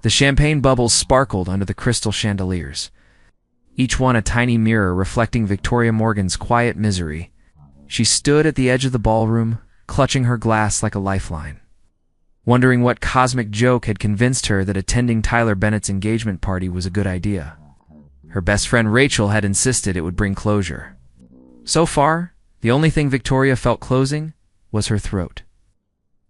The champagne bubbles sparkled under the crystal chandeliers, each one a tiny mirror reflecting Victoria Morgan's quiet misery. She stood at the edge of the ballroom, clutching her glass like a lifeline, wondering what cosmic joke had convinced her that attending Tyler Bennett's engagement party was a good idea. Her best friend Rachel had insisted it would bring closure. So far, the only thing Victoria felt closing was her throat.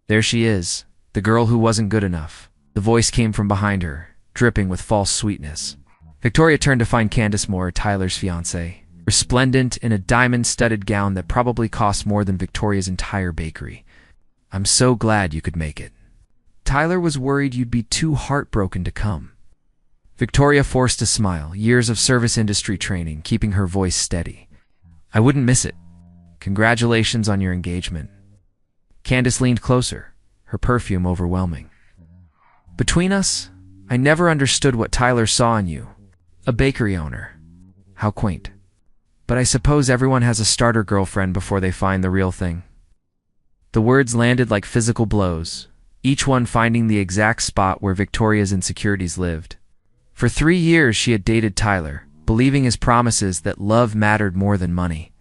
There she is, the girl who wasn't good enough. The voice came from behind her, dripping with false sweetness. Victoria turned to find Candace Moore, Tyler's fiancée, resplendent in a diamond-studded gown that probably cost more than Victoria's entire bakery. "I'm so glad you could make it. Tyler was worried you'd be too heartbroken to come." Victoria forced a smile, years of service industry training keeping her voice steady. "I wouldn't miss it. Congratulations on your engagement." Candace leaned closer, her perfume overwhelming. "Between us, I never understood what Tyler saw in you. A bakery owner. How quaint. But I suppose everyone has a starter girlfriend before they find the real thing." The words landed like physical blows, each one finding the exact spot where Victoria's insecurities lived. For 3 years she had dated Tyler, believing his promises that love mattered more than money.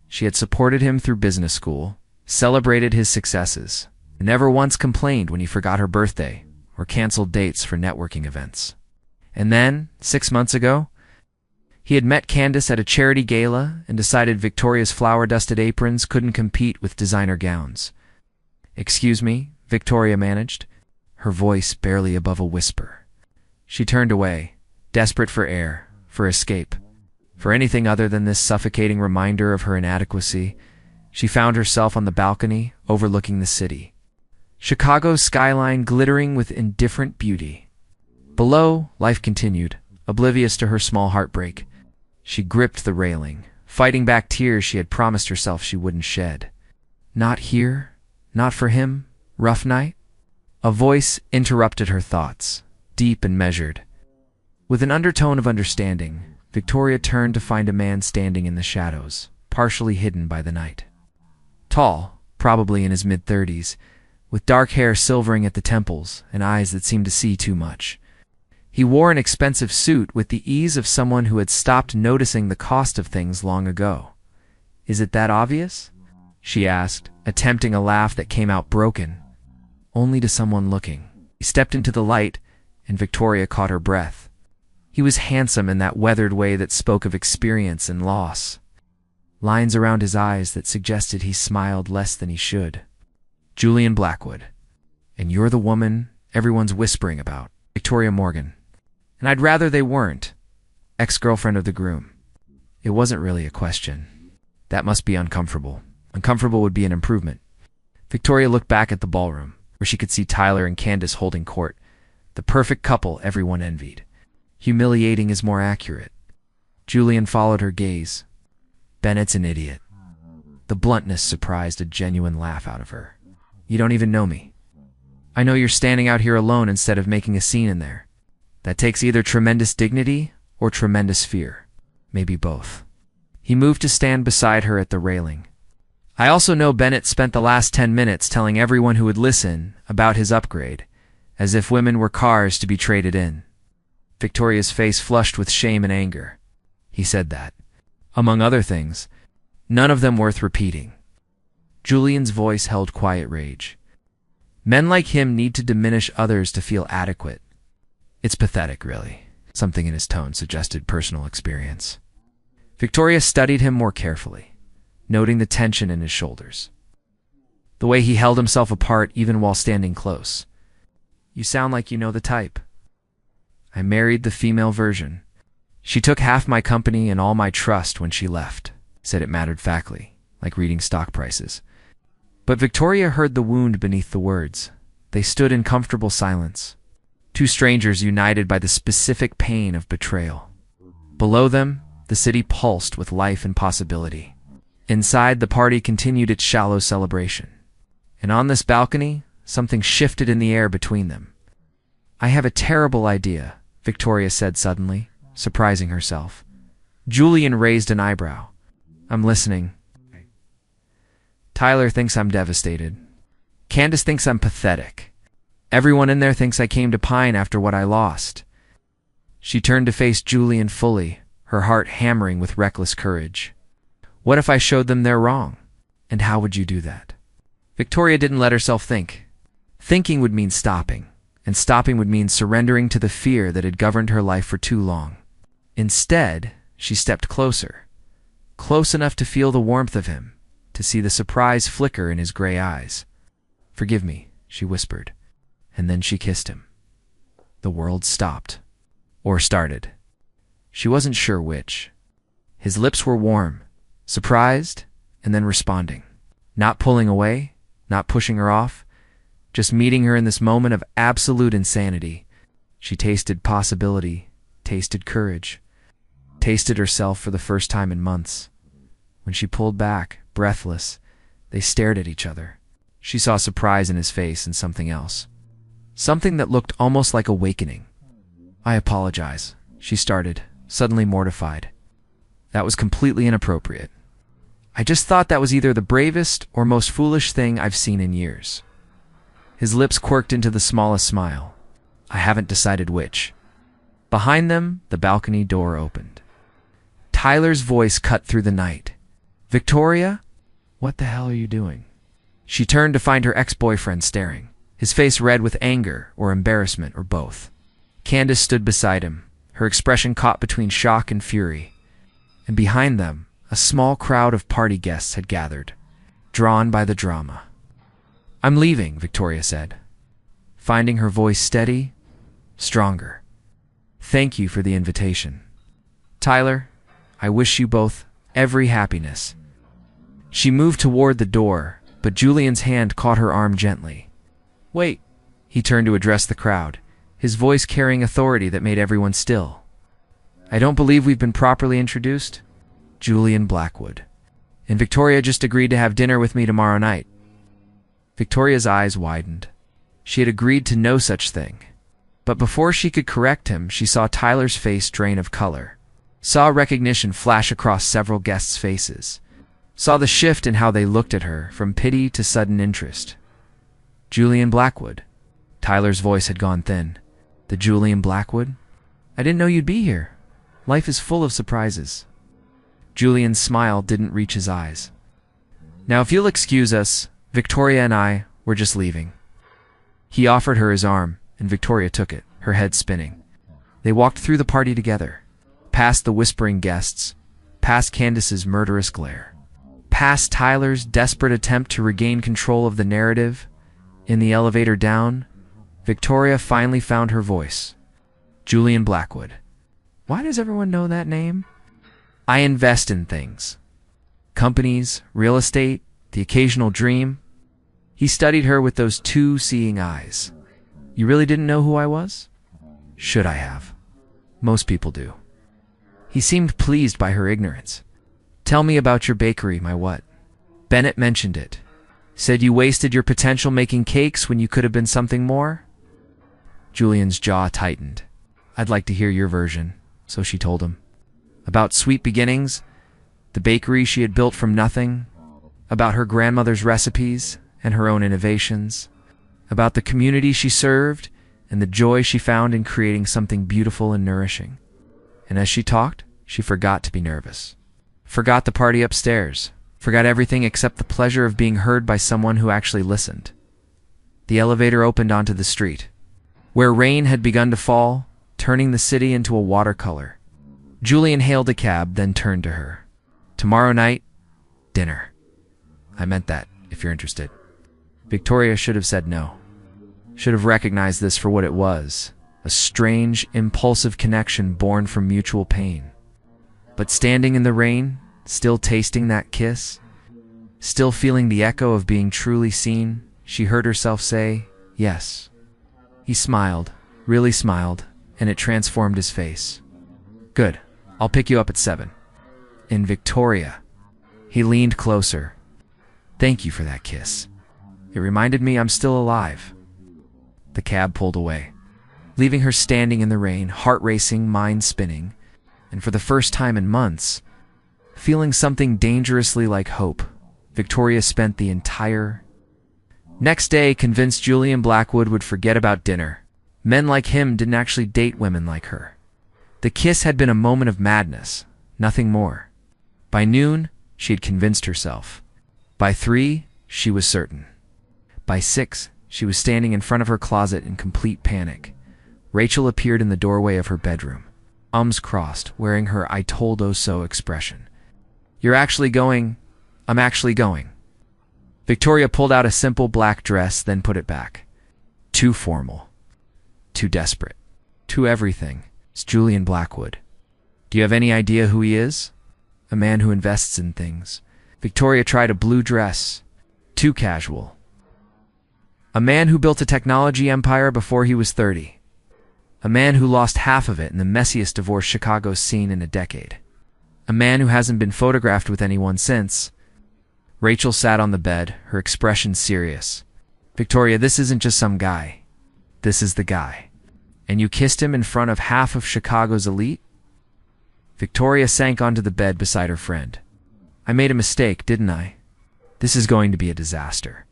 She had supported him through business school, celebrated his successes, and never once complained when he forgot her birthday or canceled dates for networking events. And then, 6 months ago, he had met Candace at a charity gala and decided Victoria's flower-dusted aprons couldn't compete with designer gowns. "Excuse me," Victoria managed, her voice barely above a whisper. She turned away, desperate for air, for escape, for anything other than this suffocating reminder of her inadequacy. She found herself on the balcony overlooking the city, Chicago's skyline glittering with indifferent beauty. Below, life continued, oblivious to her small heartbreak. She gripped the railing, fighting back tears she had promised herself she wouldn't shed. "Not here? Not for him? Rough night?" A voice interrupted her thoughts, deep and measured. With an undertone of understanding, Victoria turned to find a man standing in the shadows, partially hidden by the night. Tall, probably in his mid-30s, with dark hair silvering at the temples and eyes that seemed to see too much. He wore an expensive suit with the ease of someone who had stopped noticing the cost of things long ago. "Is it that obvious?" she asked, attempting a laugh that came out broken. Only to someone looking. He stepped into the light, and Victoria caught her breath. He was handsome in that weathered way that spoke of experience and loss. Lines around his eyes that suggested he smiled less than he should. "Julian Blackwood. And you're the woman everyone's whispering about, Victoria Morgan. And I'd rather they weren't. Ex-girlfriend of the groom." It wasn't really a question. That must be uncomfortable. Uncomfortable would be an improvement. Victoria looked back at the ballroom, where she could see Tyler and Candace holding court, the perfect couple everyone envied. Humiliating is more accurate. Julian followed her gaze. "Bennett's an idiot." The bluntness surprised a genuine laugh out of her. "You don't even know me. I know you're standing out here alone instead of making a scene in there. That takes either tremendous dignity or tremendous fear. Maybe both." He moved to stand beside her at the railing. "I also know Bennett spent the last 10 minutes telling everyone who would listen about his upgrade, as if women were cars to be traded in." Victoria's face flushed with shame and anger. He said that. Among other things, none of them worth repeating. Julian's voice held quiet rage. "Men like him need to diminish others to feel adequate. It's pathetic, really." Something in his tone suggested personal experience. Victoria studied him more carefully, noting the tension in his shoulders. The way he held himself apart even while standing close. "You sound like you know the type." "I married the female version. She took half my company and all my trust when she left," said it matter-of-factly, like reading stock prices. But Victoria heard the wound beneath the words. They stood in comfortable silence. Two strangers united by the specific pain of betrayal. Below them, the city pulsed with life and possibility. Inside, the party continued its shallow celebration. And on this balcony, something shifted in the air between them. "I have a terrible idea," Victoria said suddenly, surprising herself. Julian raised an eyebrow. "I'm listening." "Tyler thinks I'm devastated. Candace thinks I'm pathetic. Everyone in there thinks I came to pine after what I lost." She turned to face Julian fully, her heart hammering with reckless courage. "What if I showed them they're wrong? And how would you do that?" Victoria didn't let herself think. Thinking would mean stopping, and stopping would mean surrendering to the fear that had governed her life for too long. Instead, she stepped closer, close enough to feel the warmth of him, to see the surprise flicker in his gray eyes. "Forgive me," she whispered, and then she kissed him. The world stopped. Or started. She wasn't sure which. His lips were warm, surprised, and then responding. Not pulling away, not pushing her off, just meeting her in this moment of absolute insanity. She tasted possibility, tasted courage, tasted herself for the first time in months. When she pulled back, breathless, they stared at each other. She saw surprise in his face and something else. Something that looked almost like awakening. "I apologize," she started, suddenly mortified. "That was completely inappropriate. I just thought that was either the bravest or most foolish thing I've seen in years." His lips quirked into the smallest smile. "I haven't decided which." Behind them, the balcony door opened. Tyler's voice cut through the night. "Victoria? What the hell are you doing?" She turned to find her ex-boyfriend staring, his face red with anger or embarrassment or both. Candace stood beside him, her expression caught between shock and fury. And behind them, a small crowd of party guests had gathered, drawn by the drama. "I'm leaving," Victoria said, finding her voice steady, stronger. "Thank you for the invitation. Tyler, I wish you both every happiness." She moved toward the door, but Julian's hand caught her arm gently. "Wait." He turned to address the crowd, his voice carrying authority that made everyone still. "I don't believe we've been properly introduced. Julian Blackwood. And Victoria just agreed to have dinner with me tomorrow night." Victoria's eyes widened. She had agreed to no such thing. But before she could correct him, she saw Tyler's face drain of color, saw recognition flash across several guests' faces, saw the shift in how they looked at her, from pity to sudden interest. "Julian Blackwood." Tyler's voice had gone thin. "The Julian Blackwood? I didn't know you'd be here. Life is full of surprises." Julian's smile didn't reach his eyes. "Now, if you'll excuse us, Victoria and I, we're just leaving." He offered her his arm, and Victoria took it, her head spinning. They walked through the party together, past the whispering guests, past Candace's murderous glare, past Tyler's desperate attempt to regain control of the narrative. In the elevator down, Victoria finally found her voice. "Julian Blackwood. Why does everyone know that name?" "I invest in things. Companies, real estate, the occasional dream." He studied her with those two seeing eyes. "You really didn't know who I was?" "Should I have? Most people do." He seemed pleased by her ignorance. "Tell me about your bakery, my what?" "Bennett mentioned it. Said you wasted your potential making cakes when you could have been something more?" Julian's jaw tightened. "I'd like to hear your version," so she told him. About sweet beginnings, the bakery she had built from nothing, about her grandmother's recipes and her own innovations, about the community she served and the joy she found in creating something beautiful and nourishing. And as she talked, she forgot to be nervous. Forgot the party upstairs. Forgot everything except the pleasure of being heard by someone who actually listened. The elevator opened onto the street, where rain had begun to fall, turning the city into a watercolor. Julian hailed a cab, then turned to her. "Tomorrow night, dinner. I meant that, if you're interested." Victoria should have said no. Should have recognized this for what it was, a strange, impulsive connection born from mutual pain. But standing in the rain, still tasting that kiss, still feeling the echo of being truly seen, she heard herself say, "Yes." He smiled, really smiled, and it transformed his face. "Good. I'll pick you up at 7. In Victoria." He leaned closer. "Thank you for that kiss. It reminded me I'm still alive." The cab pulled away, leaving her standing in the rain, heart racing, mind spinning, and for the first time in months, feeling something dangerously like hope. Victoria spent the entire Next day, convinced Julian Blackwood would forget about dinner. Men like him didn't actually date women like her. The kiss had been a moment of madness, nothing more. By noon, she had convinced herself. By 3, she was certain. By 6, she was standing in front of her closet in complete panic. Rachel appeared in the doorway of her bedroom, arms crossed, wearing her "I told so" expression. "You're actually going?" "I'm actually going." Victoria pulled out a simple black dress, then put it back. Too formal. Too desperate. Too everything. It's Julian Blackwood. "Do you have any idea who he is?" "A man who invests in things." Victoria tried a blue dress. Too casual. "A man who built a technology empire before he was 30. A man who lost half of it in the messiest divorce Chicago's seen in a decade. A man who hasn't been photographed with anyone since." Rachel sat on the bed, her expression serious. "Victoria, this isn't just some guy. This is the guy. And you kissed him in front of half of Chicago's elite?" Victoria sank onto the bed beside her friend. "I made a mistake, didn't I? This is going to be a disaster."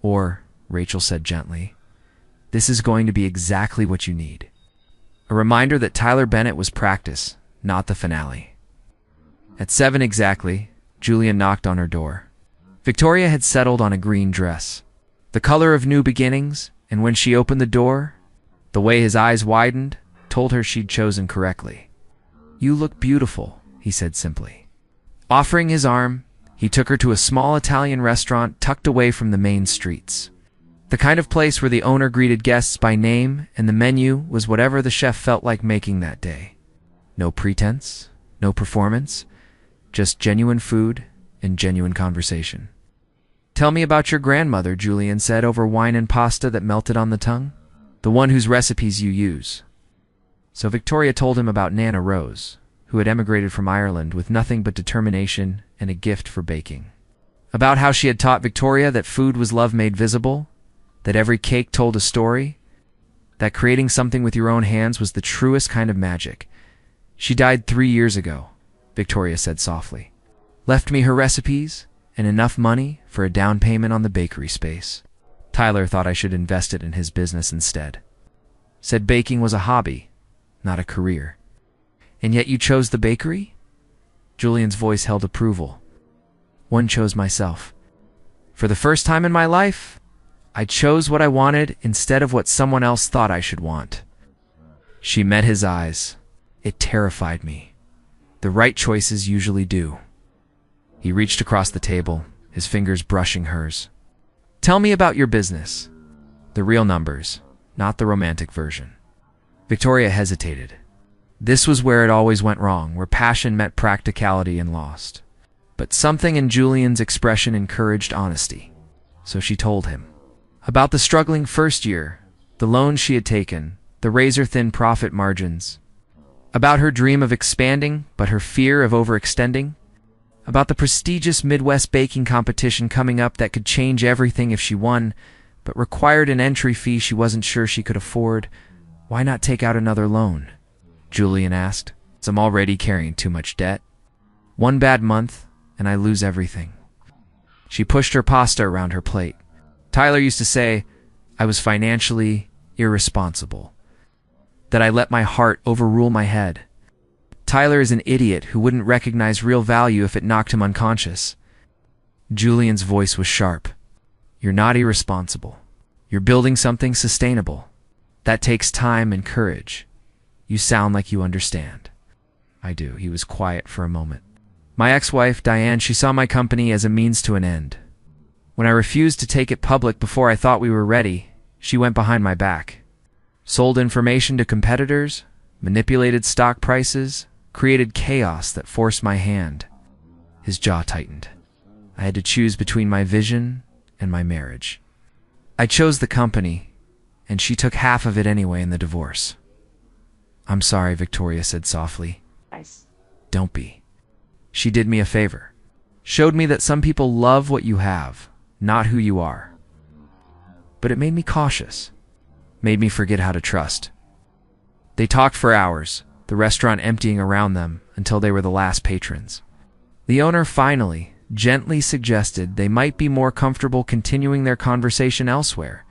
"Or," Rachel said gently, "this is going to be exactly what you need." A reminder that Tyler Bennett was practice, not the finale. At 7 exactly, Julian knocked on her door. Victoria had settled on a green dress, the color of new beginnings, and when she opened the door, the way his eyes widened told her she'd chosen correctly. "You look beautiful," he said simply. Offering his arm, he took her to a small Italian restaurant tucked away from the main streets. The kind of place where the owner greeted guests by name and the menu was whatever the chef felt like making that day. No pretense, no performance, just genuine food and genuine conversation. "Tell me about your grandmother," Julian said over wine and pasta that melted on the tongue. "The one whose recipes you use." So Victoria told him about Nana Rose, who had emigrated from Ireland with nothing but determination and a gift for baking. About how she had taught Victoria that food was love made visible, that every cake told a story, that creating something with your own hands was the truest kind of magic. "She died 3 years ago," Victoria said softly. "Left me her recipes and enough money for a down payment on the bakery space. Tyler thought I should invest it in his business instead. Said baking was a hobby, not a career." "And yet you chose the bakery?" Julian's voice held approval. "One chose myself. For the first time in my life, I chose what I wanted instead of what someone else thought I should want." She met his eyes. It terrified me. The right choices usually do. He reached across the table, his fingers brushing hers. "Tell me about your business. The real numbers, not the romantic version." Victoria hesitated. This was where it always went wrong, where passion met practicality and lost. But something in Julian's expression encouraged honesty. So she told him. About the struggling first year, the loans she had taken, the razor-thin profit margins. About her dream of expanding, but her fear of overextending. About the prestigious Midwest baking competition coming up that could change everything if she won, but required an entry fee she wasn't sure she could afford. "Why not take out another loan?" Julian asked. "I'm already carrying too much debt. One bad month, and I lose everything." She pushed her pasta around her plate. "Tyler used to say I was financially irresponsible, that I let my heart overrule my head. Tyler is an idiot who wouldn't recognize real value if it knocked him unconscious." Julian's voice was sharp. "You're not irresponsible. You're building something sustainable. That takes time and courage. You sound like you understand." "I do." He was quiet for a moment. "My ex-wife, Diane, she saw my company as a means to an end. When I refused to take it public before I thought we were ready, she went behind my back. Sold information to competitors, manipulated stock prices, created chaos that forced my hand." His jaw tightened. "I had to choose between my vision and my marriage. I chose the company, and she took half of it anyway in the divorce." "I'm sorry," Victoria said softly. "Don't be. She did me a favor. Showed me that some people love what you have, not who you are. But it made me cautious. Made me forget how to trust." They talked for hours, the restaurant emptying around them until they were the last patrons. The owner finally, gently suggested they might be more comfortable continuing their conversation elsewhere.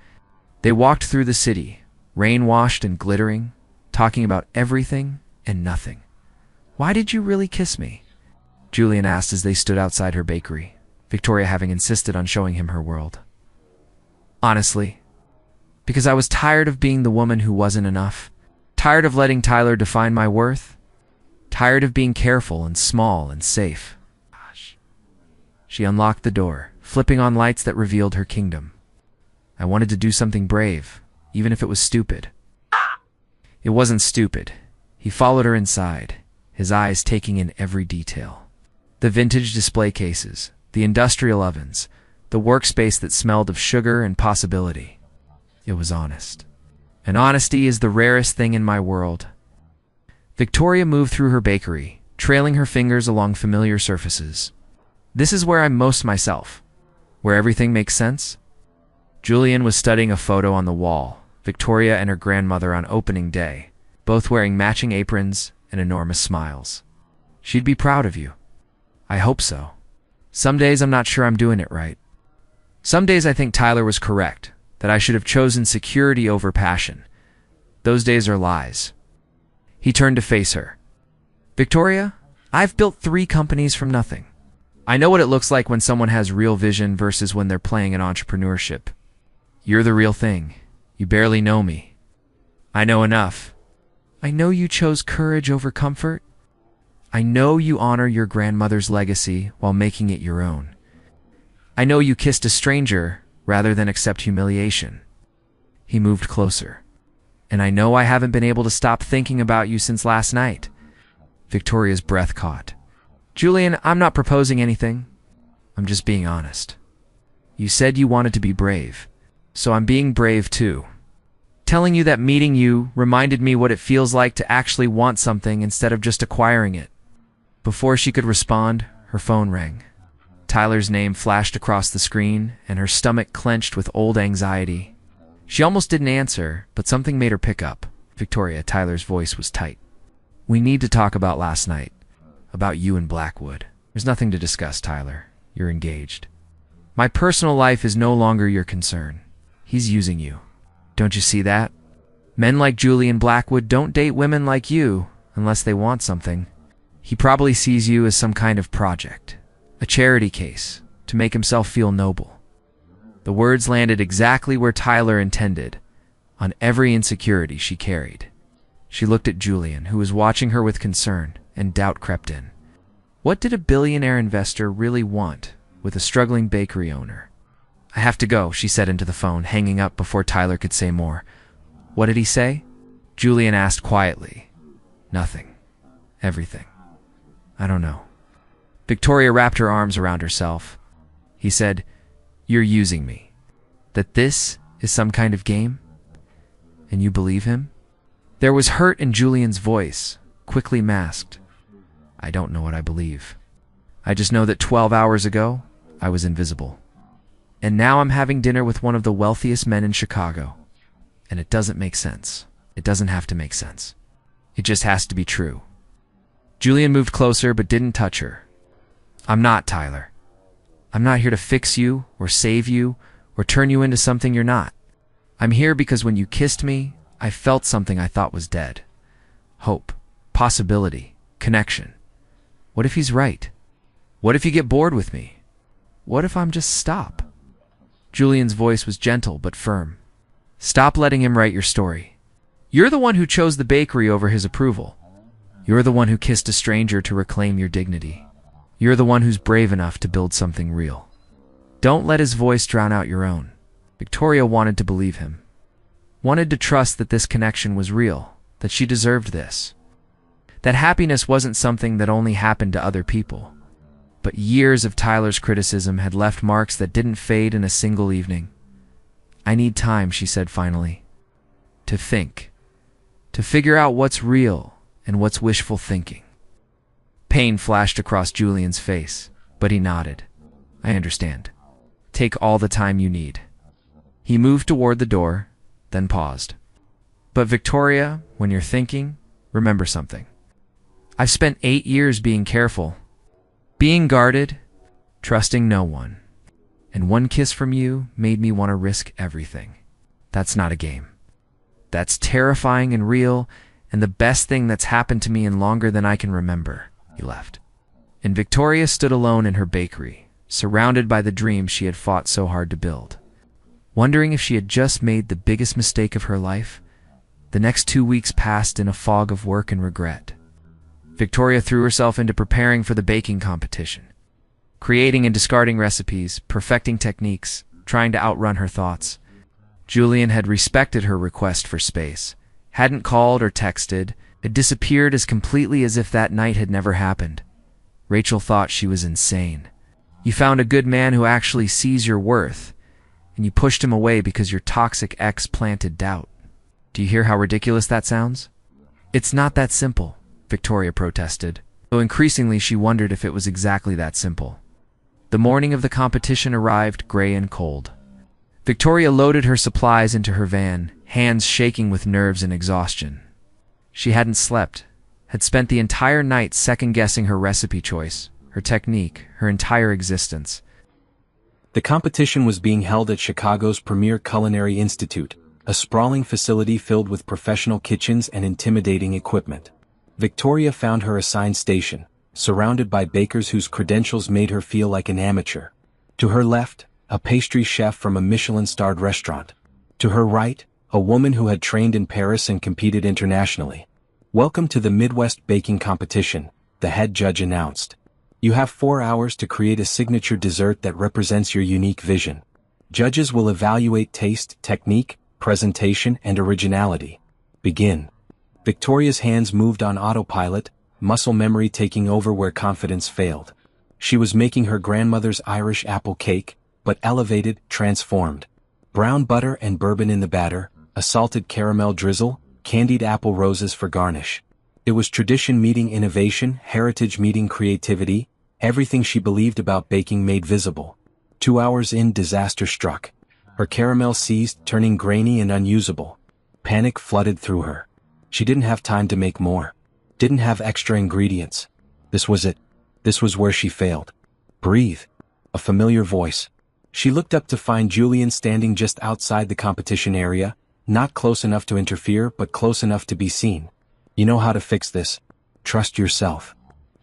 They walked through the city, rain-washed and glittering, talking about everything and nothing. "Why did you really kiss me?" Julian asked as they stood outside her bakery, Victoria having insisted on showing him her world. "Honestly, because I was tired of being the woman who wasn't enough, tired of letting Tyler define my worth, tired of being careful and small and safe." She unlocked the door, flipping on lights that revealed her kingdom. "I wanted to do something brave, even if it was stupid." It wasn't stupid. He followed her inside, his eyes taking in every detail. The vintage display cases, the industrial ovens, the workspace that smelled of sugar and possibility. It was honest. And honesty is the rarest thing in my world. Victoria moved through her bakery, trailing her fingers along familiar surfaces. "This is where I'm most myself, where everything makes sense." Julian was studying a photo on the wall, Victoria and her grandmother on opening day, both wearing matching aprons and enormous smiles. "She'd be proud of you." "I hope so. Some days I'm not sure I'm doing it right. Some days I think Tyler was correct, that I should have chosen security over passion. Those days are lies." He turned to face her. "Victoria, I've built 3 companies from nothing. I know what it looks like when someone has real vision versus when they're playing an entrepreneurship. You're the real thing. You barely know me. I know enough. I know you chose courage over comfort. I know you honor your grandmother's legacy while making it your own. I know you kissed a stranger rather than accept humiliation." He moved closer. "And I know I haven't been able to stop thinking about you since last night." Victoria's breath caught. "Julian, I'm not proposing anything. I'm just being honest. You said you wanted to be brave, so I'm being brave too. Telling you that meeting you reminded me what it feels like to actually want something instead of just acquiring it." Before she could respond, her phone rang. Tyler's name flashed across the screen, and her stomach clenched with old anxiety. She almost didn't answer, but something made her pick up. "Victoria," Tyler's voice was tight. "We need to talk about last night. About you and Blackwood. There's nothing to discuss, Tyler. You're engaged. My personal life is no longer your concern. He's using you. Don't you see that? Men like Julian Blackwood don't date women like you unless they want something. He probably sees you as some kind of project, a charity case, to make himself feel noble." The words landed exactly where Tyler intended, on every insecurity she carried. She looked at Julian, who was watching her with concern, and doubt crept in. What did a billionaire investor really want with a struggling bakery owner? "I have to go," she said into the phone, hanging up before Tyler could say more. "What did he say?" Julian asked quietly. "Nothing. Everything. I don't know." Victoria wrapped her arms around herself. He said, "You're using me. That this is some kind of game? And you believe him?" There was hurt in Julian's voice, quickly masked. "I don't know what I believe. I just know that 12 hours ago, I was invisible. And now I'm having dinner with one of the wealthiest men in Chicago. And it doesn't make sense. It doesn't have to make sense. It just has to be true." Julian moved closer but didn't touch her. "I'm not, Tyler. I'm not here to fix you or save you or turn you into something you're not. I'm here because when you kissed me, I felt something I thought was dead. Hope, possibility, connection. What if he's right? What if you get bored with me? What if I'm just stop?" Julian's voice was gentle but firm. "Stop letting him write your story. You're the one who chose the bakery over his approval. You're the one who kissed a stranger to reclaim your dignity. You're the one who's brave enough to build something real. Don't let his voice drown out your own." Victoria wanted to believe him. Wanted to trust that this connection was real, that she deserved this. That happiness wasn't something that only happened to other people. But years of Tyler's criticism had left marks that didn't fade in a single evening. "I need time," she said finally. "To think. To figure out what's real and what's wishful thinking." Pain flashed across Julian's face, but he nodded. "I understand. Take all the time you need." He moved toward the door, then paused. "But Victoria, when you're thinking, remember something. I've spent 8 years being careful, being guarded, trusting no one. And one kiss from you made me want to risk everything. That's not a game. That's terrifying and real, and the best thing that's happened to me in longer than I can remember." He left. And Victoria stood alone in her bakery, surrounded by the dreams she had fought so hard to build. Wondering if she had just made the biggest mistake of her life, the next 2 weeks passed in a fog of work and regret. Victoria threw herself into preparing for the baking competition, creating and discarding recipes, perfecting techniques, trying to outrun her thoughts. Julian had respected her request for space, hadn't called or texted, had disappeared as completely as if that night had never happened. Rachel thought she was insane. You found a good man who actually sees your worth, and you pushed him away because your toxic ex planted doubt. Do you hear how ridiculous that sounds? It's not that simple, Victoria protested, though increasingly she wondered if it was exactly that simple. The morning of the competition arrived gray and cold. Victoria loaded her supplies into her van, hands shaking with nerves and exhaustion. She hadn't slept, had spent the entire night second-guessing her recipe choice, her technique, her entire existence. The competition was being held at Chicago's premier culinary institute, a sprawling facility filled with professional kitchens and intimidating equipment. Victoria found her assigned station, surrounded by bakers whose credentials made her feel like an amateur. To her left, a pastry chef from a Michelin-starred restaurant. To her right, a woman who had trained in Paris and competed internationally. "Welcome to the Midwest Baking Competition," the head judge announced. "You have 4 hours to create a signature dessert that represents your unique vision. Judges will evaluate taste, technique, presentation, and originality. Begin." Victoria's hands moved on autopilot, muscle memory taking over where confidence failed. She was making her grandmother's Irish apple cake, but elevated, transformed. Brown butter and bourbon in the batter, a salted caramel drizzle, candied apple roses for garnish. It was tradition meeting innovation, heritage meeting creativity, everything she believed about baking made visible. 2 hours in, disaster struck. Her caramel seized, turning grainy and unusable. Panic flooded through her. She didn't have time to make more. Didn't have extra ingredients. This was it. This was where she failed. "Breathe." A familiar voice. She looked up to find Julian standing just outside the competition area, not close enough to interfere but close enough to be seen. "You know how to fix this. Trust yourself."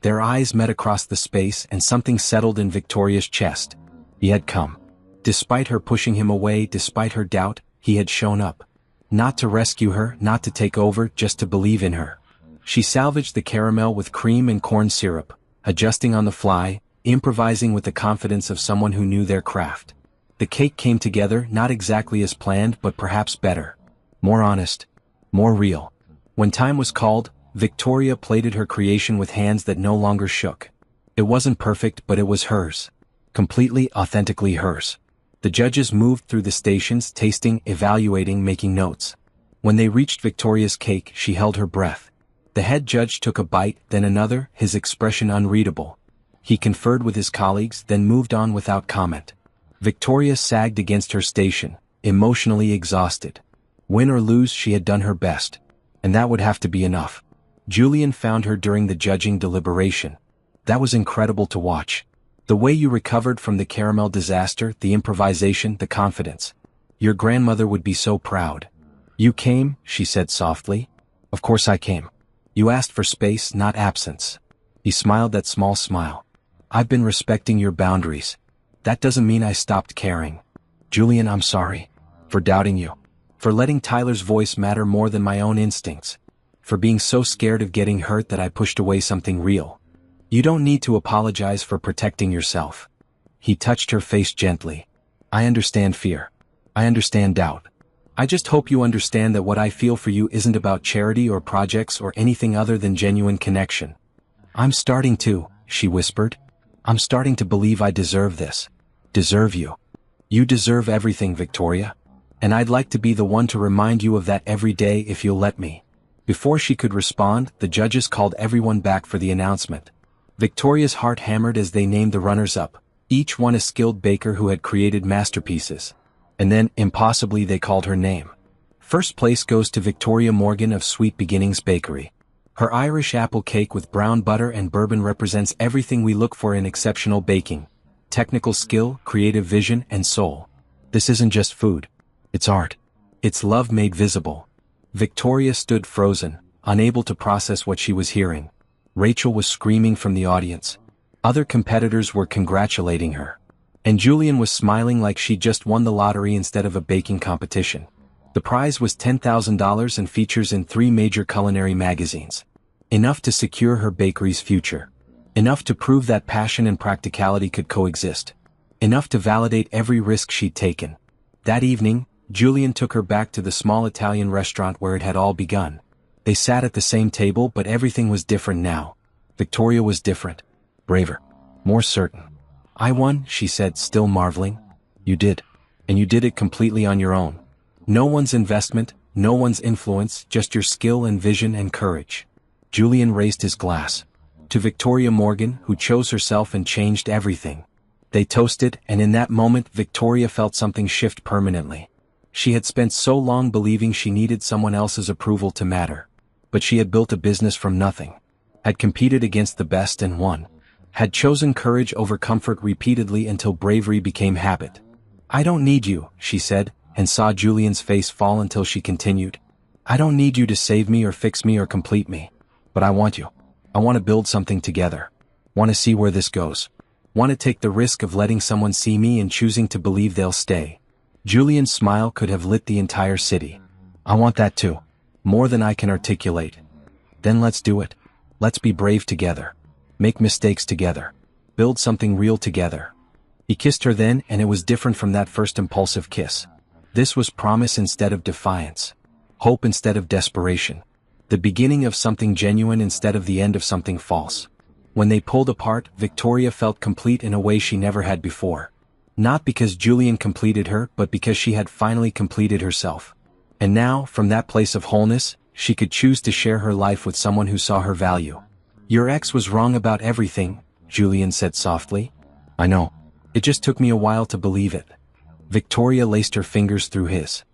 Their eyes met across the space and something settled in Victoria's chest. He had come. Despite her pushing him away, despite her doubt, he had shown up. Not to rescue her, not to take over, just to believe in her. She salvaged the caramel with cream and corn syrup, adjusting on the fly, improvising with the confidence of someone who knew their craft. The cake came together, not exactly as planned, but perhaps better. More honest. More real. When time was called, Victoria plated her creation with hands that no longer shook. It wasn't perfect, but it was hers. Completely, authentically hers. The judges moved through the stations, tasting, evaluating, making notes. When they reached Victoria's cake, she held her breath. The head judge took a bite, then another, his expression unreadable. He conferred with his colleagues, then moved on without comment. Victoria sagged against her station, emotionally exhausted. Win or lose, she had done her best. And that would have to be enough. Julian found her during the judging deliberation. That was incredible to watch. The way you recovered from the caramel disaster, the improvisation, the confidence. Your grandmother would be so proud. "You came," she said softly. "Of course I came. You asked for space, not absence." He smiled that small smile. "I've been respecting your boundaries. That doesn't mean I stopped caring. Julian, I'm sorry. For doubting you. For letting Tyler's voice matter more than my own instincts. For being so scared of getting hurt that I pushed away something real. You don't need to apologize for protecting yourself." He touched her face gently. "I understand fear. I understand doubt. I just hope you understand that what I feel for you isn't about charity or projects or anything other than genuine connection." "I'm starting to," she whispered. "I'm starting to believe I deserve this. Deserve you. You deserve everything, Victoria. And I'd like to be the one to remind you of that every day if you'll let me." Before she could respond, the judges called everyone back for the announcement. Victoria's heart hammered as they named the runners-up, each one a skilled baker who had created masterpieces. And then, impossibly, they called her name. First place goes to Victoria Morgan of Sweet Beginnings Bakery. Her Irish apple cake with brown butter and bourbon represents everything we look for in exceptional baking. technical skill, creative vision, and soul. This isn't just food. It's art. It's love made visible. Victoria stood frozen, unable to process what she was hearing. Rachel was screaming from the audience. Other competitors were congratulating her. And Julian was smiling like she just won the lottery instead of a baking competition. The prize was $10,000 and features in 3 major culinary magazines. Enough to secure her bakery's future. Enough to prove that passion and practicality could coexist. Enough to validate every risk she'd taken. That evening, Julian took her back to the small Italian restaurant where it had all begun. They sat at the same table, but everything was different now. Victoria was different. Braver. More certain. "I won," she said, still marveling. "You did. And you did it completely on your own. No one's investment, no one's influence, just your skill and vision and courage." Julian raised his glass. To Victoria Morgan, who chose herself and changed everything. They toasted, and in that moment Victoria felt something shift permanently. She had spent so long believing she needed someone else's approval to matter. But she had built a business from nothing. Had competed against the best and won. Had chosen courage over comfort repeatedly until bravery became habit. "I don't need you," she said, and saw Julian's face fall until she continued. "I don't need you to save me or fix me or complete me. But I want you. I want to build something together. Want to see where this goes. Want to take the risk of letting someone see me and choosing to believe they'll stay." Julian's smile could have lit the entire city. "I want that too. More than I can articulate." "Then let's do it. Let's be brave together. Make mistakes together. Build something real together." He kissed her then, and it was different from that first impulsive kiss. This was promise instead of defiance. Hope instead of desperation. The beginning of something genuine instead of the end of something false. When they pulled apart, Victoria felt complete in a way she never had before. Not because Julian completed her, but because she had finally completed herself. And now, from that place of wholeness, she could choose to share her life with someone who saw her value. "Your ex was wrong about everything," Julian said softly. "I know. It just took me a while to believe it." Victoria laced her fingers through his.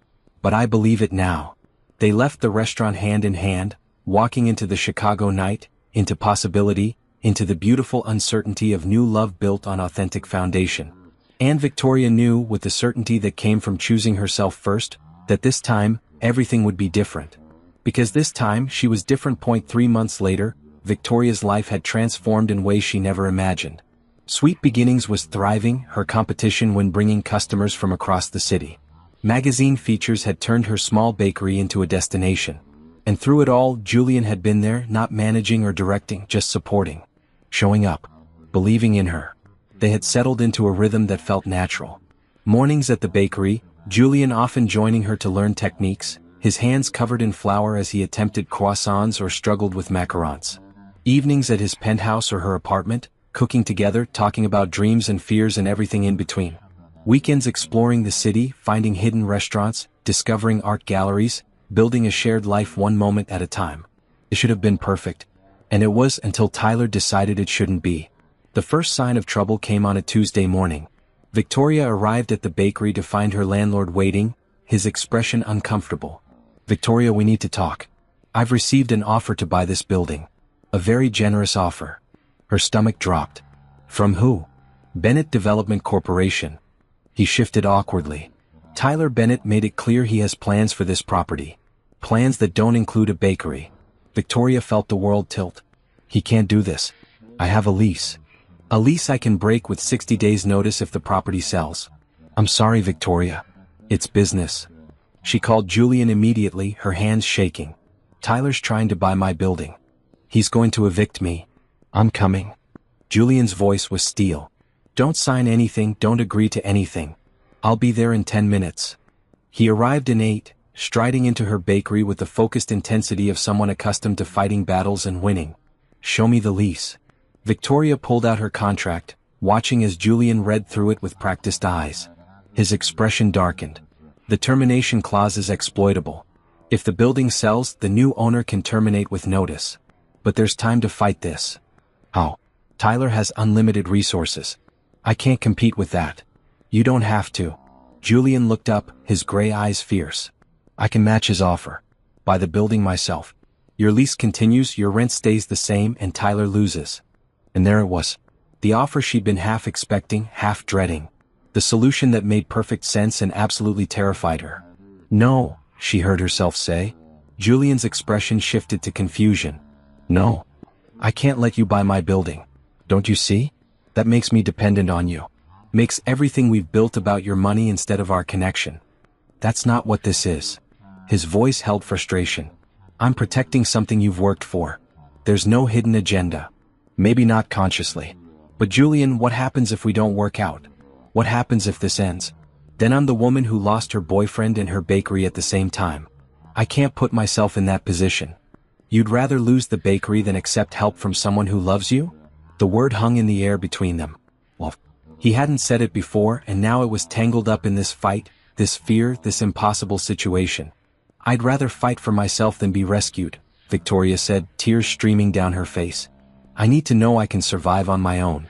"But I believe it now." They left the restaurant hand in hand, walking into the Chicago night, into possibility, into the beautiful uncertainty of new love built on authentic foundation. And Victoria knew, with the certainty that came from choosing herself first, that this time, everything would be different. Because this time, she was different. 3 months later, Victoria's life had transformed in ways she never imagined. Sweet Beginnings was thriving, her competition when bringing customers from across the city. Magazine features had turned her small bakery into a destination. And through it all, Julian had been there, not managing or directing, just supporting. Showing up. Believing in her. They had settled into a rhythm that felt natural. Mornings at the bakery, Julian often joining her to learn techniques, his hands covered in flour as he attempted croissants or struggled with macarons. Evenings at his penthouse or her apartment, cooking together, talking about dreams and fears and everything in between. Weekends exploring the city, finding hidden restaurants, discovering art galleries, building a shared life one moment at a time. It should have been perfect. And it was, until Tyler decided it shouldn't be. The first sign of trouble came on a Tuesday morning. Victoria arrived at the bakery to find her landlord waiting, his expression uncomfortable. "Victoria, we need to talk. I've received an offer to buy this building. A very generous offer." Her stomach dropped. "From who?" "Bennett Development Corporation." He shifted awkwardly. Tyler Bennett made it clear he has plans for this property. Plans that don't include a bakery. Victoria felt the world tilt. "He can't do this. I have a lease. A lease I can break with 60 days notice if the property sells." "I'm sorry, Victoria. It's business." She called Julian immediately, her hands shaking. "Tyler's trying to buy my building. He's going to evict me. I'm coming." Julian's voice was steel. "Don't sign anything, don't agree to anything. I'll be there in 10 minutes. He arrived in 8, striding into her bakery with the focused intensity of someone accustomed to fighting battles and winning. "Show me the lease." Victoria pulled out her contract, watching as Julian read through it with practiced eyes. His expression darkened. "The termination clause is exploitable. If the building sells, the new owner can terminate with notice. But there's time to fight this." "How?" "Tyler has unlimited resources. I can't compete with that." "You don't have to." Julian looked up, his gray eyes fierce. "I can match his offer. Buy the building myself. Your lease continues, your rent stays the same, and Tyler loses." And there it was. The offer she'd been half expecting, half dreading. The solution that made perfect sense and absolutely terrified her. "No," she heard herself say. Julian's expression shifted to confusion. "No. I can't let you buy my building. Don't you see? That makes me dependent on you. Makes everything we've built about your money instead of our connection. That's not what this is." His voice held frustration. "I'm protecting something you've worked for. There's no hidden agenda. Maybe not consciously. But Julian, what happens if we don't work out? What happens if this ends? Then I'm the woman who lost her boyfriend and her bakery at the same time. I can't put myself in that position. You'd rather lose the bakery than accept help from someone who loves you?" The word hung in the air between them. Well, he hadn't said it before, and now it was tangled up in this fight, this fear, this impossible situation. "I'd rather fight for myself than be rescued," Victoria said, tears streaming down her face. "I need to know I can survive on my own."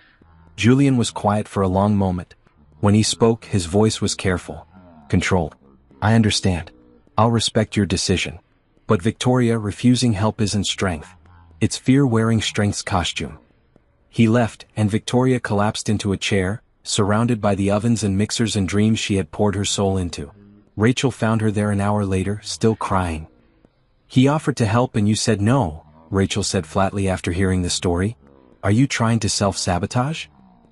Julian was quiet for a long moment. When he spoke, his voice was careful, controlled. "I understand. I'll respect your decision. But Victoria, refusing help isn't strength. It's fear wearing strength's costume." He left, and Victoria collapsed into a chair, surrounded by the ovens and mixers and dreams she had poured her soul into. Rachel found her there an hour later, still crying. "He offered to help and you said no," Rachel said flatly after hearing the story. "Are you trying to self-sabotage?"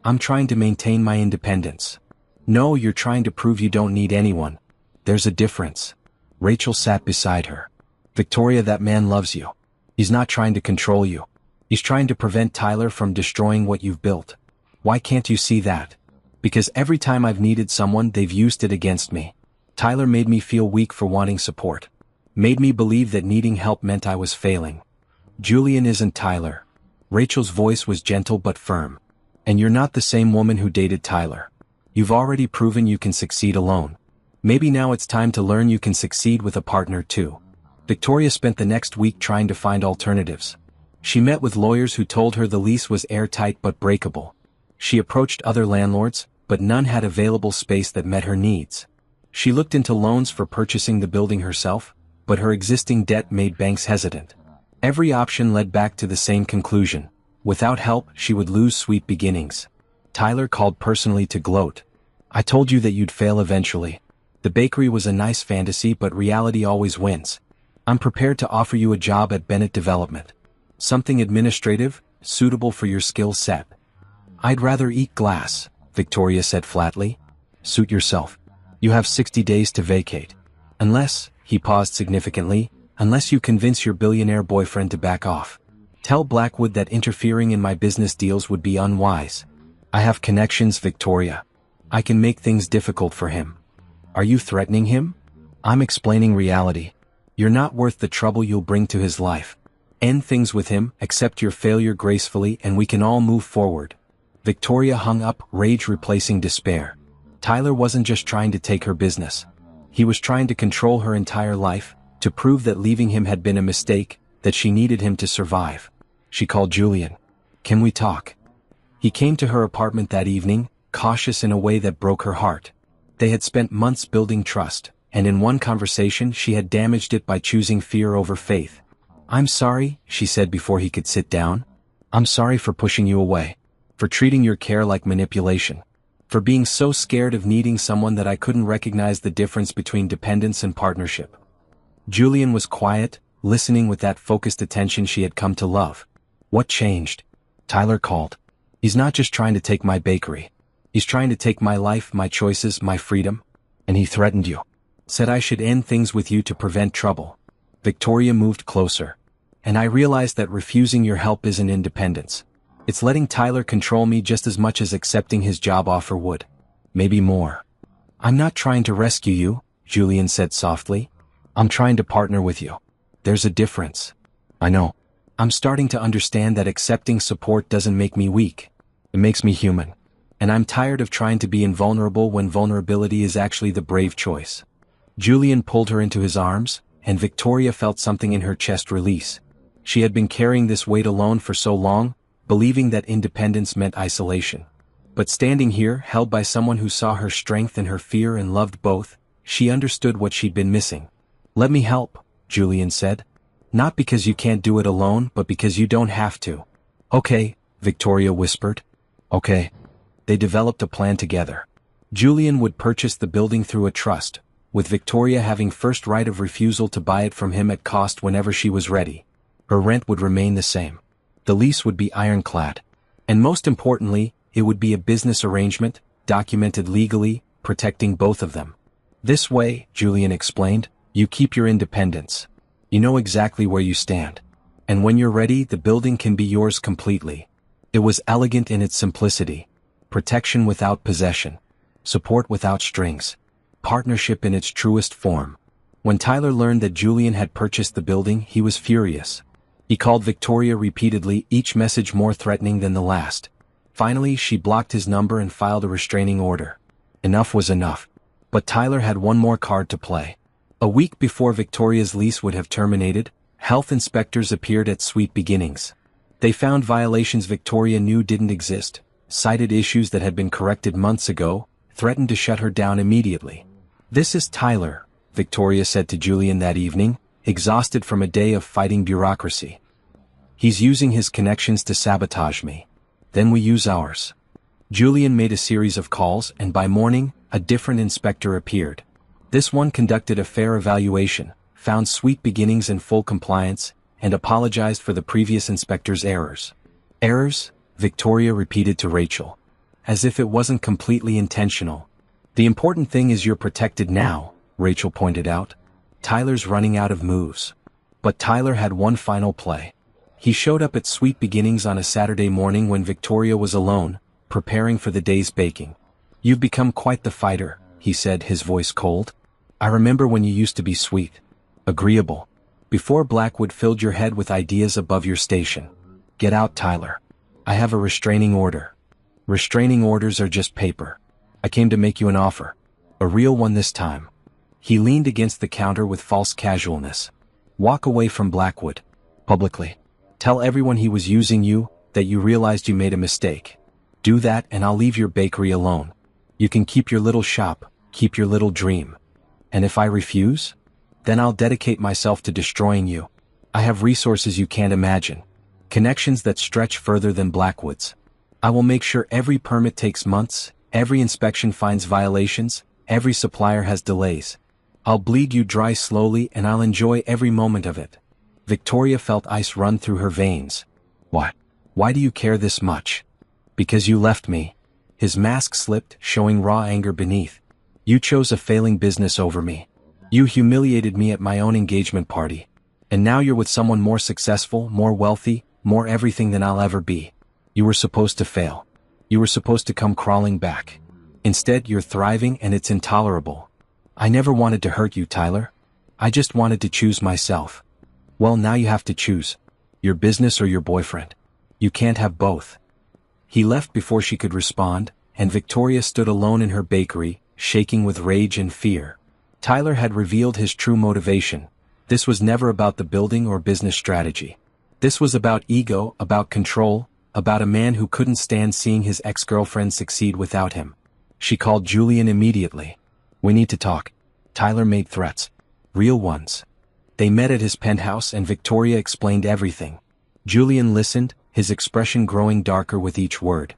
"I'm trying to maintain my independence." "No, you're trying to prove you don't need anyone. There's a difference." Rachel sat beside her. "Victoria, that man loves you. He's not trying to control you. He's trying to prevent Tyler from destroying what you've built. Why can't you see that? Because every time I've needed someone, they've used it against me. Tyler made me feel weak for wanting support. Made me believe that needing help meant I was failing. Julian isn't Tyler." Rachel's voice was gentle but firm. "And you're not the same woman who dated Tyler. You've already proven you can succeed alone. Maybe now it's time to learn you can succeed with a partner too." Victoria spent the next week trying to find alternatives. She met with lawyers who told her the lease was airtight but breakable. She approached other landlords, but none had available space that met her needs. She looked into loans for purchasing the building herself, but her existing debt made banks hesitant. Every option led back to the same conclusion. Without help, she would lose sweet beginnings. Tyler called personally to gloat. "I told you that you'd fail eventually. The bakery was a nice fantasy, but reality always wins. I'm prepared to offer you a job at Bennett Development. Something administrative, suitable for your skill set." "I'd rather eat glass," Victoria said flatly. "Suit yourself. You have 60 days to vacate. Unless," he paused significantly, "unless you convince your billionaire boyfriend to back off. Tell Blackwood that interfering in my business deals would be unwise. I have connections, Victoria. I can make things difficult for him." "Are you threatening him?" "I'm explaining reality. You're not worth the trouble you'll bring to his life. End things with him, accept your failure gracefully, and we can all move forward." Victoria hung up, rage replacing despair. Tyler wasn't just trying to take her business. He was trying to control her entire life, to prove that leaving him had been a mistake, that she needed him to survive. She called Julian. "Can we talk?" He came to her apartment that evening, cautious in a way that broke her heart. They had spent months building trust, and in one conversation she had damaged it by choosing fear over faith. "I'm sorry," she said before he could sit down. "I'm sorry for pushing you away. For treating your care like manipulation. For being so scared of needing someone that I couldn't recognize the difference between dependence and partnership." Julian was quiet, listening with that focused attention she had come to love. "What changed?" Tyler called. "He's not just trying to take my bakery. He's trying to take my life, my choices, my freedom. And he threatened you. Said I should end things with you to prevent trouble." Victoria moved closer. "And I realized that refusing your help isn't independence. It's letting Tyler control me just as much as accepting his job offer would. Maybe more." "I'm not trying to rescue you," Julian said softly. "I'm trying to partner with you. There's a difference." "I know. I'm starting to understand that accepting support doesn't make me weak. It makes me human. And I'm tired of trying to be invulnerable when vulnerability is actually the brave choice." Julian pulled her into his arms, and Victoria felt something in her chest release. She had been carrying this weight alone for so long, believing that independence meant isolation. But standing here, held by someone who saw her strength and her fear and loved both, she understood what she'd been missing. "Let me help," Julian said. "Not because you can't do it alone, but because you don't have to." "Okay," Victoria whispered. Okay. They developed a plan together. Julian would purchase the building through a trust, with Victoria having first right of refusal to buy it from him at cost whenever she was ready. Her rent would remain the same. The lease would be ironclad. And most importantly, it would be a business arrangement, documented legally, protecting both of them. This way, Julian explained, you keep your independence. You know exactly where you stand. And when you're ready, the building can be yours completely. It was elegant in its simplicity. Protection without possession. Support without strings. Partnership in its truest form. When Tyler learned that Julian had purchased the building, he was furious. He called Victoria repeatedly, each message more threatening than the last. Finally, she blocked his number and filed a restraining order. Enough was enough. But Tyler had one more card to play. A week before Victoria's lease would have terminated, health inspectors appeared at Sweet Beginnings. They found violations Victoria knew didn't exist, cited issues that had been corrected months ago, threatened to shut her down immediately. "This is Tyler," Victoria said to Julian that evening, exhausted from a day of fighting bureaucracy. "He's using his connections to sabotage me. Then we use ours." Julian made a series of calls, and by morning, a different inspector appeared. This one conducted a fair evaluation, found Sweet Beginnings in full compliance, and apologized for the previous inspector's errors. "Errors?" Victoria repeated to Rachel. "As if it wasn't completely intentional." "The important thing is you're protected now," Rachel pointed out. "Tyler's running out of moves." But Tyler had one final play. He showed up at Sweet Beginnings on a Saturday morning when Victoria was alone, preparing for the day's baking. "You've become quite the fighter," he said, his voice cold. "I remember when you used to be sweet. Agreeable. Before Blackwood filled your head with ideas above your station. Get out, Tyler. I have a restraining order." "Restraining orders are just paper. I came to make you an offer. A real one this time." He leaned against the counter with false casualness. "Walk away from Blackwood. Publicly. Tell everyone he was using you, that you realized you made a mistake. Do that and I'll leave your bakery alone. You can keep your little shop, keep your little dream. And if I refuse? Then I'll dedicate myself to destroying you. I have resources you can't imagine. Connections that stretch further than Blackwood's. I will make sure every permit takes months, every inspection finds violations, every supplier has delays. I'll bleed you dry slowly and I'll enjoy every moment of it." Victoria felt ice run through her veins. "What? Why do you care this much?" "Because you left me." His mask slipped, showing raw anger beneath. "You chose a failing business over me. You humiliated me at my own engagement party. And now you're with someone more successful, more wealthy, more everything than I'll ever be. You were supposed to fail. You were supposed to come crawling back. Instead, you're thriving and it's intolerable. I never wanted to hurt you, Tyler. I just wanted to choose myself. Well, now you have to choose. Your business or your boyfriend. You can't have both." He left before she could respond, and Victoria stood alone in her bakery, shaking with rage and fear. Tyler had revealed his true motivation. This was never about the building or business strategy. This was about ego, about control, about a man who couldn't stand seeing his ex-girlfriend succeed without him. She called Julian immediately. "We need to talk." Tyler made threats. Real ones. They met at his penthouse and Victoria explained everything. Julian listened, his expression growing darker with each word.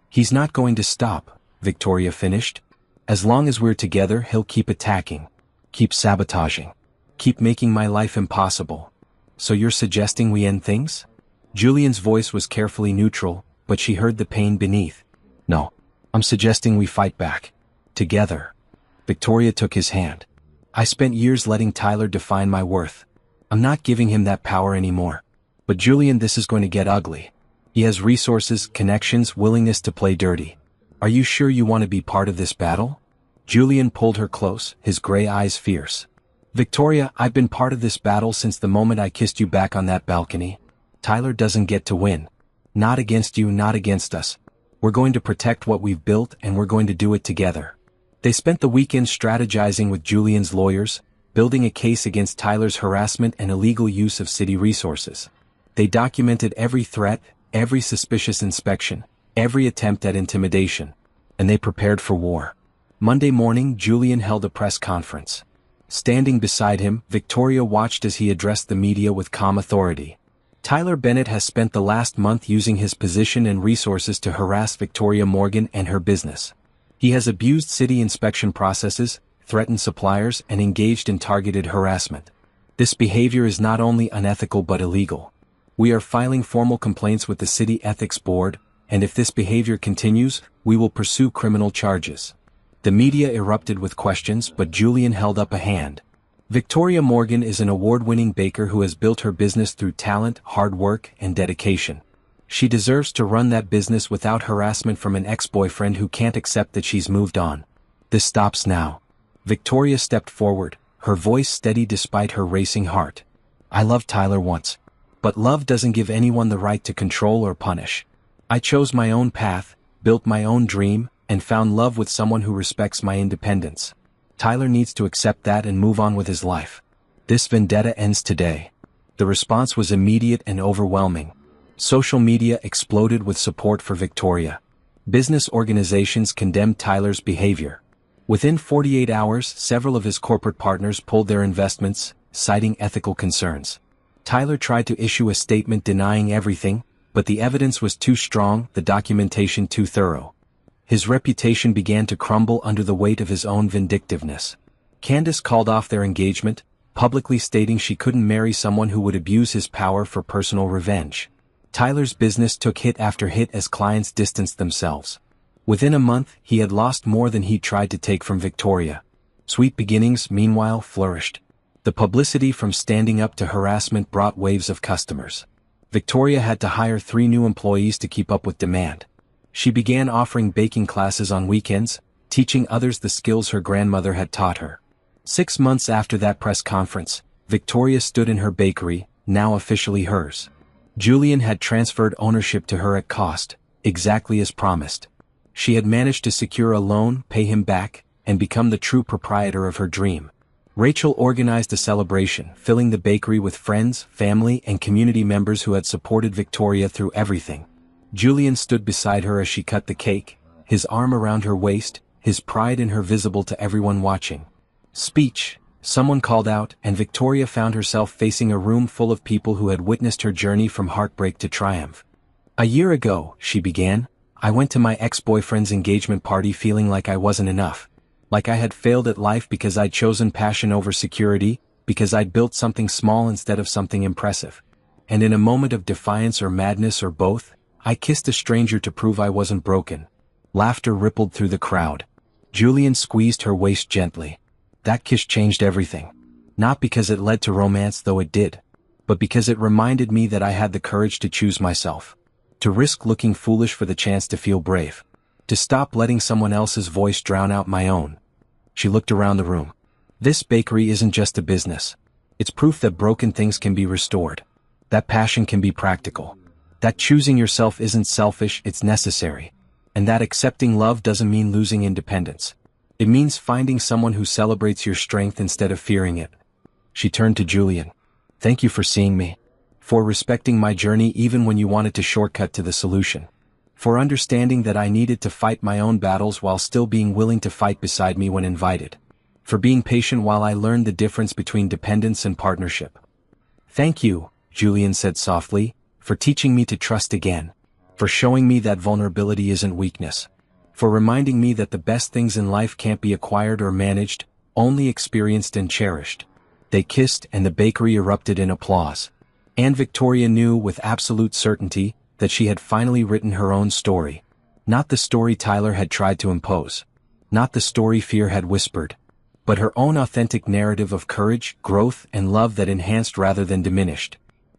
"He's not going to stop," Victoria finished. "As long as we're together, he'll keep attacking, keep sabotaging, keep making my life impossible. So you're suggesting we end things?" Julian's voice was carefully neutral, but she heard the pain beneath. "No, I'm suggesting we fight back. Together." Victoria took his hand. "I spent years letting Tyler define my worth. I'm not giving him that power anymore. But Julian, this is going to get ugly. He has resources, connections, willingness to play dirty. Are you sure you want to be part of this battle?" Julian pulled her close, his gray eyes fierce. "Victoria, I've been part of this battle since the moment I kissed you back on that balcony. Tyler doesn't get to win. Not against you, not against us. We're going to protect what we've built and we're going to do it together." They spent the weekend strategizing with Julian's lawyers, building a case against Tyler's harassment and illegal use of city resources. They documented every threat, every suspicious inspection, every attempt at intimidation, and they prepared for war. Monday morning, Julian held a press conference. Standing beside him, Victoria watched as he addressed the media with calm authority. Tyler Bennett has spent the last month using his position and resources to harass Victoria Morgan and her business. He has abused city inspection processes, threatened suppliers, and engaged in targeted harassment. This behavior is not only unethical but illegal. We are filing formal complaints with the City Ethics Board, and if this behavior continues, we will pursue criminal charges. The media erupted with questions, but Julian held up a hand. Victoria Morgan is an award-winning baker who has built her business through talent, hard work, and dedication. She deserves to run that business without harassment from an ex-boyfriend who can't accept that she's moved on. This stops now. Victoria stepped forward, her voice steady despite her racing heart. I loved Tyler once. But love doesn't give anyone the right to control or punish. I chose my own path, built my own dream, and found love with someone who respects my independence. Tyler needs to accept that and move on with his life. This vendetta ends today. The response was immediate and overwhelming. Social media exploded with support for Victoria. Business organizations condemned Tyler's behavior. Within 48 hours, several of his corporate partners pulled their investments, citing ethical concerns. Tyler tried to issue a statement denying everything, but the evidence was too strong, the documentation too thorough. His reputation began to crumble under the weight of his own vindictiveness. Candace called off their engagement, publicly stating she couldn't marry someone who would abuse his power for personal revenge. Tyler's business took hit after hit as clients distanced themselves. Within a month, he had lost more than he tried to take from Victoria. Sweet Beginnings, meanwhile, flourished. The publicity from standing up to harassment brought waves of customers. Victoria had to hire 3 new employees to keep up with demand. She began offering baking classes on weekends, teaching others the skills her grandmother had taught her. 6 months after that press conference, Victoria stood in her bakery, now officially hers. Julian had transferred ownership to her at cost, exactly as promised. She had managed to secure a loan, pay him back, and become the true proprietor of her dream. Rachel organized a celebration, filling the bakery with friends, family, and community members who had supported Victoria through everything. Julian stood beside her as she cut the cake, his arm around her waist, his pride in her visible to everyone watching. Speech, someone called out, and Victoria found herself facing a room full of people who had witnessed her journey from heartbreak to triumph. A year ago, she began, I went to my ex-boyfriend's engagement party feeling like I wasn't enough. Like I had failed at life because I'd chosen passion over security, because I'd built something small instead of something impressive. And in a moment of defiance or madness or both, I kissed a stranger to prove I wasn't broken. Laughter rippled through the crowd. Julian squeezed her waist gently. That kiss changed everything. Not because it led to romance, though it did, but because it reminded me that I had the courage to choose myself. To risk looking foolish for the chance to feel brave. To stop letting someone else's voice drown out my own. She looked around the room. This bakery isn't just a business. It's proof that broken things can be restored. That passion can be practical. That choosing yourself isn't selfish, it's necessary. And that accepting love doesn't mean losing independence. It means finding someone who celebrates your strength instead of fearing it. She turned to Julian. Thank you for seeing me. For respecting my journey even when you wanted to shortcut to the solution. For understanding that I needed to fight my own battles while still being willing to fight beside me when invited. For being patient while I learned the difference between dependence and partnership. Thank you, Julian said softly, for teaching me to trust again. For showing me that vulnerability isn't weakness. For reminding me that the best things in life can't be acquired or managed, only experienced and cherished. They kissed and the bakery erupted in applause. And Victoria knew with absolute certainty that she had finally written her own story. Not the story Tyler had tried to impose. Not the story fear had whispered. But her own authentic narrative of courage, growth, and love that enhanced rather than diminished.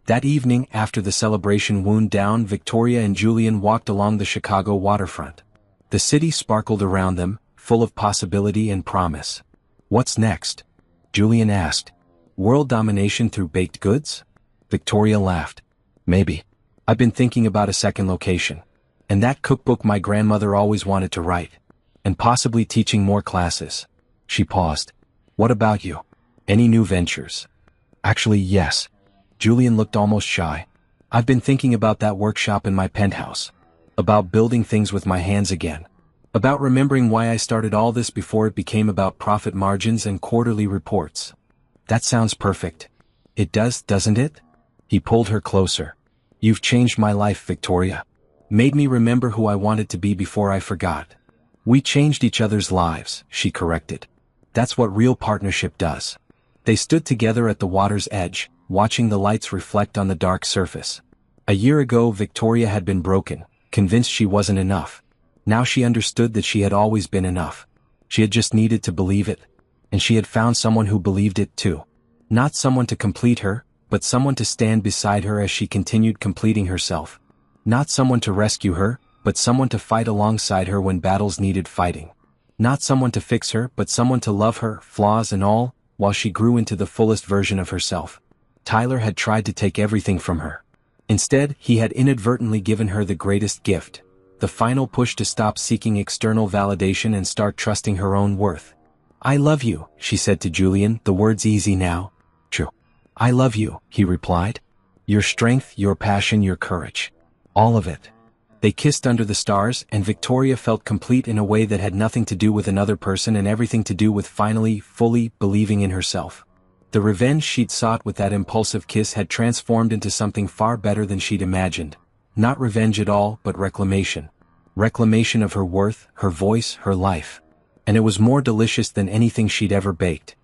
That evening, after the celebration wound down, Victoria and Julian walked along the Chicago waterfront. The city sparkled around them, full of possibility and promise. What's next? Julian asked. World domination through baked goods? Victoria laughed. Maybe. I've been thinking about a second location. And that cookbook my grandmother always wanted to write. And possibly teaching more classes. She paused. What about you? Any new ventures? Actually, yes. Julian looked almost shy. I've been thinking about that workshop in my penthouse. About building things with my hands again. About remembering why I started all this before it became about profit margins and quarterly reports. That sounds perfect. It does, doesn't it? He pulled her closer. You've changed my life, Victoria. Made me remember who I wanted to be before I forgot. We changed each other's lives, she corrected. That's what real partnership does. They stood together at the water's edge, watching the lights reflect on the dark surface. A year ago, Victoria had been broken, convinced she wasn't enough. Now she understood that she had always been enough. She had just needed to believe it. And she had found someone who believed it too. Not someone to complete her, but someone to stand beside her as she continued completing herself. Not someone to rescue her, but someone to fight alongside her when battles needed fighting. Not someone to fix her, but someone to love her, flaws and all, while she grew into the fullest version of herself. Tyler had tried to take everything from her. Instead, he had inadvertently given her the greatest gift, the final push to stop seeking external validation and start trusting her own worth. I love you, she said to Julian, the words easy now. True. I love you, he replied. Your strength, your passion, your courage. All of it. They kissed under the stars, and Victoria felt complete in a way that had nothing to do with another person and everything to do with finally, fully believing in herself. The revenge she'd sought with that impulsive kiss had transformed into something far better than she'd imagined. Not revenge at all, but reclamation. Reclamation of her worth, her voice, her life. And it was more delicious than anything she'd ever baked.